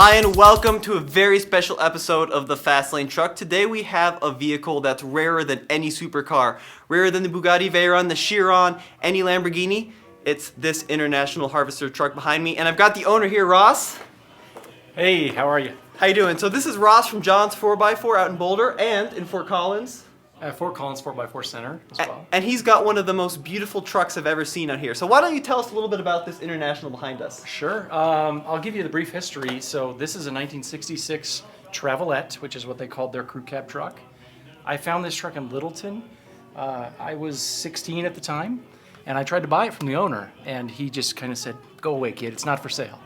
Hi, and welcome to a very special episode of the Fast Lane Truck. Today we have a vehicle that's rarer than any supercar, rarer than the Bugatti Veyron, the Chiron, any Lamborghini. It's this International Harvester truck behind me, and I've got the owner here, Ross. Hey, how are you? How you doing? So this is Ross from John's 4x4 out in Boulder and in Fort Collins. Fort Collins 4x4 Center as well. And he's got one of the most beautiful trucks I've ever seen out here. So why don't you tell us a little bit about this International behind us? Sure. I'll give you the brief history. So this is a 1966 Travelette, which is what they called their crew cab truck. I found this truck in Littleton. I was 16 at the time, and I tried to buy it from the owner, and he just kind of said, "Go away, kid, it's not for sale."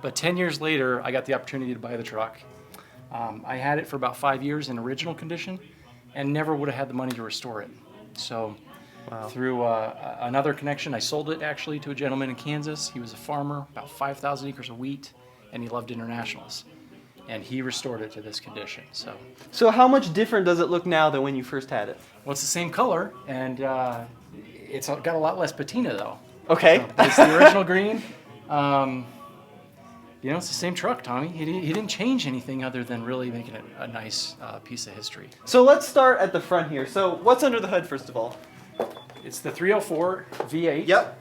But 10 years later, I got the opportunity to buy the truck. I had it for about 5 years in original condition, and never would have had the money to restore it. So through another connection, I sold it actually to a gentleman in Kansas. He was a farmer, about 5,000 acres of wheat, and he loved Internationals. And he restored it to this condition. So how much different does it look now than when you first had it? Well, it's the same color, and it's got a lot less patina though. Okay. So, it's the original green. It's the same truck, Tommy. He didn't change anything other than really making it a nice piece of history. So let's start at the front here. So what's under the hood, first of all? It's the 304 V8. Yep.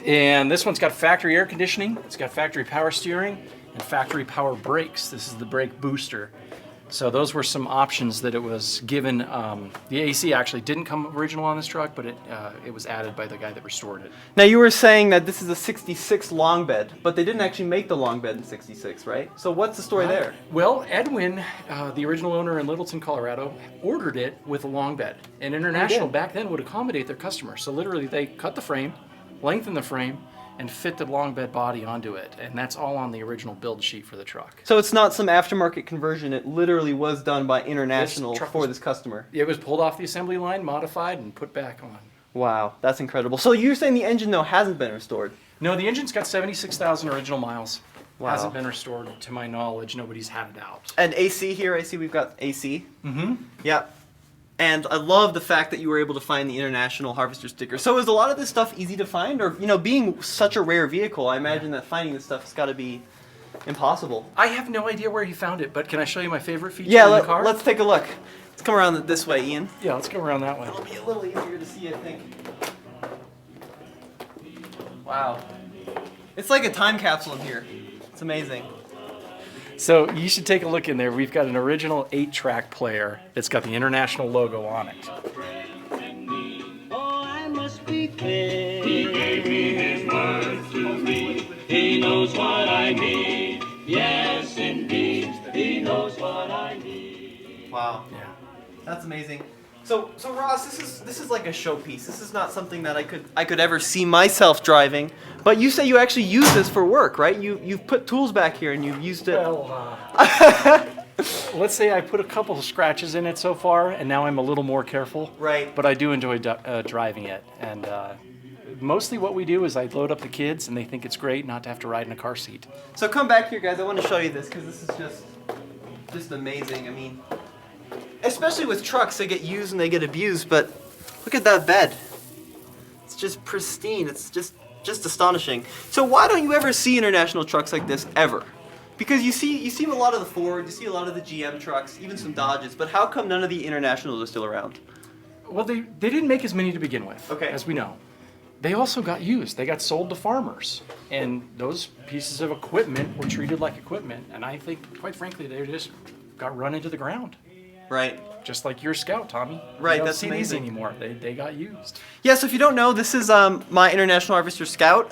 And this one's got factory air conditioning. It's got factory power steering and factory power brakes. This is the brake booster. So those were some options that it was given. The AC actually didn't come original on this truck, but it was added by the guy that restored it. Now you were saying that this is a 66 long bed, but they didn't actually make the long bed in 66, right? So what's the story there? Well, Edwin, the original owner in Littleton, Colorado, ordered it with a long bed. And International back then would accommodate their customers. So literally they cut the frame, lengthened the frame, and fit the long bed body onto it. And that's all on the original build sheet for the truck. So it's not some aftermarket conversion. It literally was done by International for this customer. It was pulled off the assembly line, modified, and put back on. Wow, that's incredible. So you're saying the engine, though, hasn't been restored? No, the engine's got 76,000 original miles. Wow. Hasn't been restored, to my knowledge. Nobody's had it out. And AC here, I see we've got AC. Mm-hmm. Yeah. And I love the fact that you were able to find the International Harvester sticker. So is a lot of this stuff easy to find? Or, being such a rare vehicle, I imagine that finding this stuff has got to be impossible. I have no idea where he found it, but can I show you my favorite feature in the car? Let's take a look. Let's come around this way, Ian. Yeah, let's go around that way. It'll be a little easier to see, I think. Wow. It's like a time capsule in here. It's amazing. So you should take a look in there. We've got an original 8-track player that's got the International logo on it. Oh, I must be clear. He gave me his word to me. He knows what I need. Yes, indeed. He knows what I need. Wow. Yeah. That's amazing. So Ross, this is like a showpiece. This is not something that I could ever see myself driving. But you say you actually use this for work, right? You've put tools back here and you've used it. Well, let's say I put a couple of scratches in it so far, and now I'm a little more careful. Right. But I do enjoy driving it, and mostly what we do is I load up the kids, and they think it's great not to have to ride in a car seat. So come back here, guys. I want to show you this because this is just amazing. I mean, especially with trucks, they get used and they get abused, but look at that bed. It's just pristine. It's just astonishing. So why don't you ever see International trucks like this ever? Because you see a lot of the Ford, you see a lot of the GM trucks, even some Dodges, but how come none of the Internationals are still around? Well, they didn't make as many to begin with, as we know. They also got used. They got sold to farmers, and those pieces of equipment were treated like equipment, and I think, quite frankly, they just got run into the ground. Right. Just like your Scout, Tommy. Right, you don't that's see amazing. these anymore. They got used. Yeah, so if you don't know, this is my International Harvester Scout.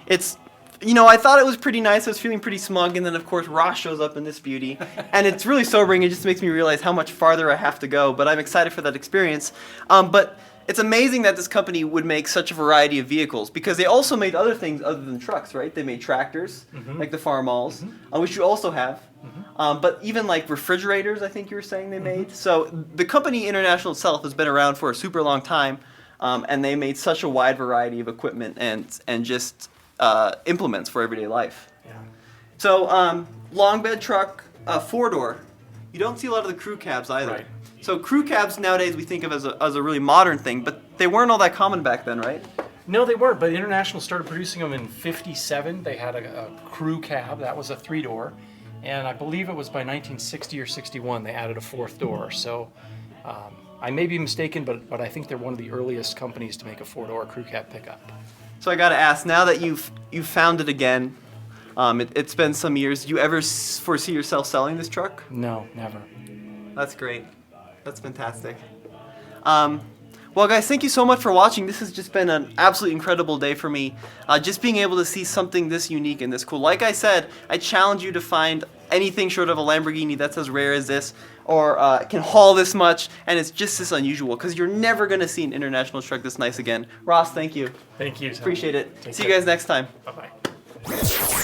It's, I thought it was pretty nice. I was feeling pretty smug, and then, of course, Ross shows up in this beauty. And it's really sobering. It just makes me realize how much farther I have to go, but I'm excited for that experience. But it's amazing that this company would make such a variety of vehicles, because they also made other things other than trucks, right? They made tractors, like the Farmalls, which you also have. But even like refrigerators, I think you were saying they made. So the company International itself has been around for a super long time, and they made such a wide variety of equipment and just implements for everyday life. Yeah. So long bed truck, 4-door. You don't see a lot of the crew cabs either. Right. So crew cabs nowadays we think of as a really modern thing, but they weren't all that common back then, right? No, they weren't, but International started producing them in '57. They had a crew cab, that was a 3-door, and I believe it was by 1960 or 61 they added a 4th door. So I may be mistaken, but I think they're one of the earliest companies to make a 4-door crew cab pickup. So I got to ask, now that you've found it again, it's been some years, do you ever foresee yourself selling this truck? No, never. That's great. That's fantastic. Well, guys, thank you so much for watching. This has just been an absolutely incredible day for me. Just being able to see something this unique and this cool. Like I said, I challenge you to find anything short of a Lamborghini that's as rare as this, or can haul this much, and it's just this unusual, because you're never going to see an International truck this nice again. Ross, thank you. Thank you. Appreciate it. Take See you care. guys next time. Bye-bye.